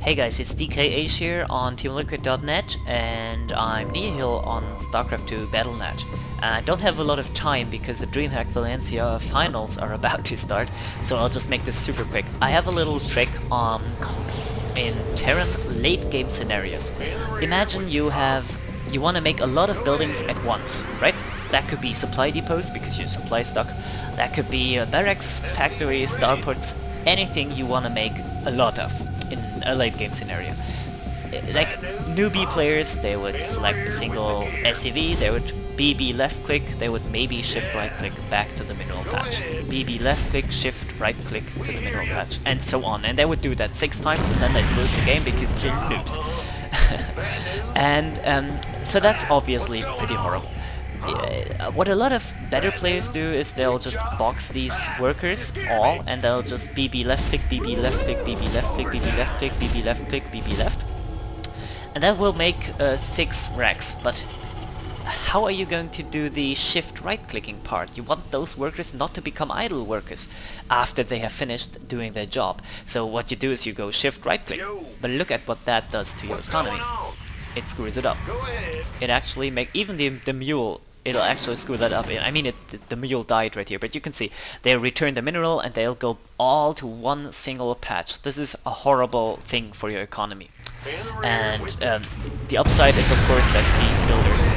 Hey guys, it's DKH here on TeamLiquid.net and I'm Nihil on StarCraft II Battle.net. I don't have a lot of time because the DreamHack Valencia finals are about to start, so I'll just make this super quick. I have a little trick in Terran late game scenarios. Imagine you want to make a lot of buildings at once, right? That could be supply depots because you're supply stuck. That could be barracks, factories, starports, anything you want to make a lot of in a late game scenario. Like newbie players, they would select a single SCV, they would BB left click, they would maybe shift right click back to the mineral patch. BB left click, shift right click to the mineral patch, and so on. And they would do that 6 times and then they'd lose the game because they're noobs. And so that's obviously pretty horrible. What a lot of better players do is they'll just box these workers all, and they'll just BB left click, BB left click, BB left click, BB left click, BB left click, BB left. And that will make 6 racks, but how are you going to do the shift right clicking part? You want those workers not to become idle workers after they have finished doing their job. So what you do is you go shift right click, but look at what that does to your economy. It screws it up. It actually even the mule, it'll actually screw that up. I mean, the mule died right here, but you can see they return the mineral and they'll go all to one single patch. This is a horrible thing for your economy. And the upside is of course that these builders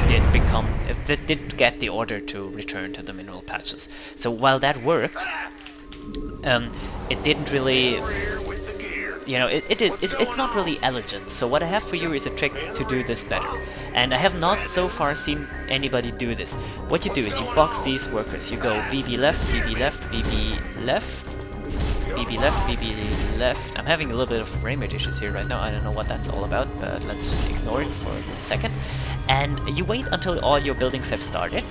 did get the order to return to the mineral patches. So while that worked, it didn't really, you know, it's not really elegant. So what I have for you is a trick to do this better. And I have not so far seen anybody do this. What you do is you box these workers. You go BB left, BB left, BB left, BB left, BB left. I'm having a little bit of frame rate issues here right now. I don't know what that's all about, but let's just ignore it for a second. And you wait until all your buildings have started.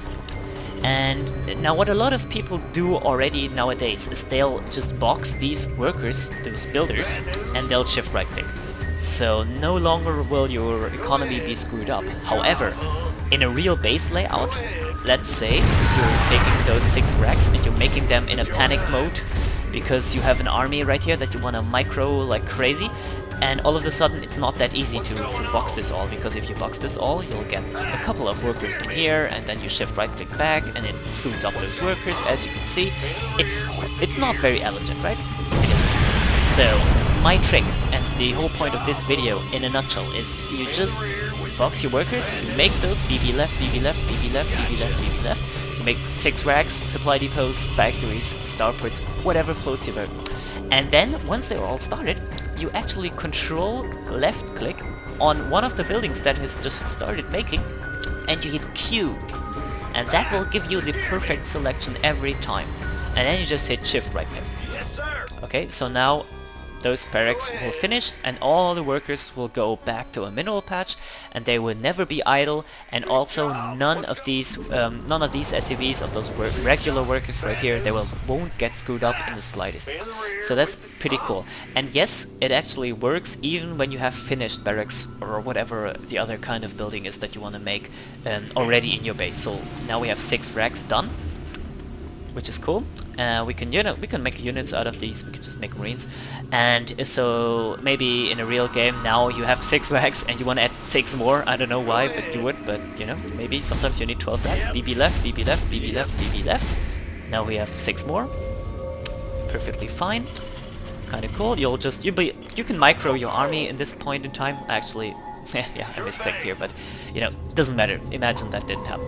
And now what a lot of people do already nowadays is they'll just box these workers, those builders, and they'll shift right click. So no longer will your economy be screwed up. However, in a real base layout, let's say you're taking those 6 racks and you're making them in a panic mode because you have an army right here that you want to micro like crazy, and all of a sudden it's not that easy to box this all, because if you box this all you'll get a couple of workers in here and then you shift right click back and it screws up those workers. As you can see, it's not very elegant, right? So my trick and the whole point of this video in a nutshell is you just box your workers, you make those BB left, BB left, BB left, BB left, BB left. You make 6 racks, supply depots, factories, starports, whatever floats your boat. And then once they're all started, you actually control left click on one of the buildings that has just started making, and you hit Q, and that will give you the perfect selection every time. And then you just hit shift right click. Okay, so now those barracks will finish and all the workers will go back to a mineral patch, and they will never be idle, and also none of these SCVs of those regular workers right here, they won't get screwed up in the slightest. So that's pretty cool. And yes, it actually works even when you have finished barracks or whatever the other kind of building is that you want to make already in your base. So now we have 6 racks done, which is cool. We can make units out of these. We can just make marines, and so maybe in a real game now you have 6 racks and you want to add 6 more. I don't know why, but you would. But you know, maybe sometimes you need 12 racks. BB left, BB left, BB left, BB left. Now we have 6 more. Perfectly fine. Kind of cool. You can micro your army in this point in time. Actually, yeah, I misclicked here, but you know, doesn't matter. Imagine that didn't happen.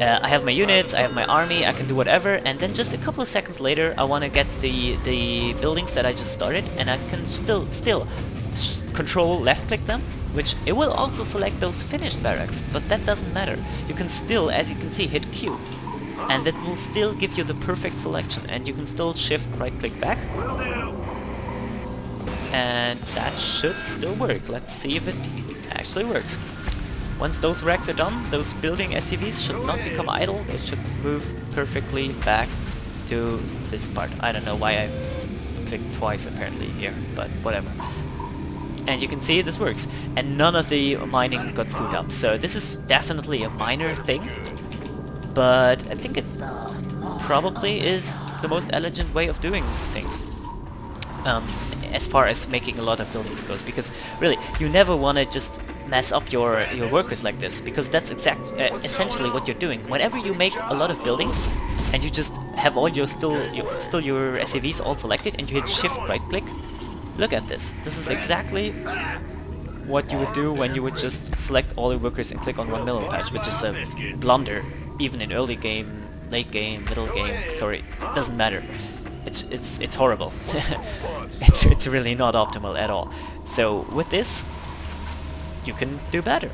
I have my units, I have my army, I can do whatever, and then just a couple of seconds later I want to get the buildings that I just started, and I can still control left click them, which it will also select those finished barracks, but that doesn't matter. You can still, as you can see, hit Q, and it will still give you the perfect selection, and you can still shift right click back, and that should still work. Let's see if it actually works. Once those racks are done, those building SCVs should not become idle. They should move perfectly back to this part. I don't know why I clicked twice apparently here, but whatever. And you can see this works. And none of the mining got screwed up. So this is definitely a minor thing, but I think it probably is the most elegant way of doing things. as far as making a lot of buildings goes, because really you never want to just mess up your workers like this, because that's essentially what you're doing. Whenever you make a lot of buildings and you just have all your still your SCVs all selected and you hit shift right click, look at this. This is exactly what you would do when you would just select all your workers and click on 1 million patch, which is a blunder even in early game, late game, middle game. Sorry, doesn't matter. It's horrible. It's really not optimal at all. So with this, you can do better.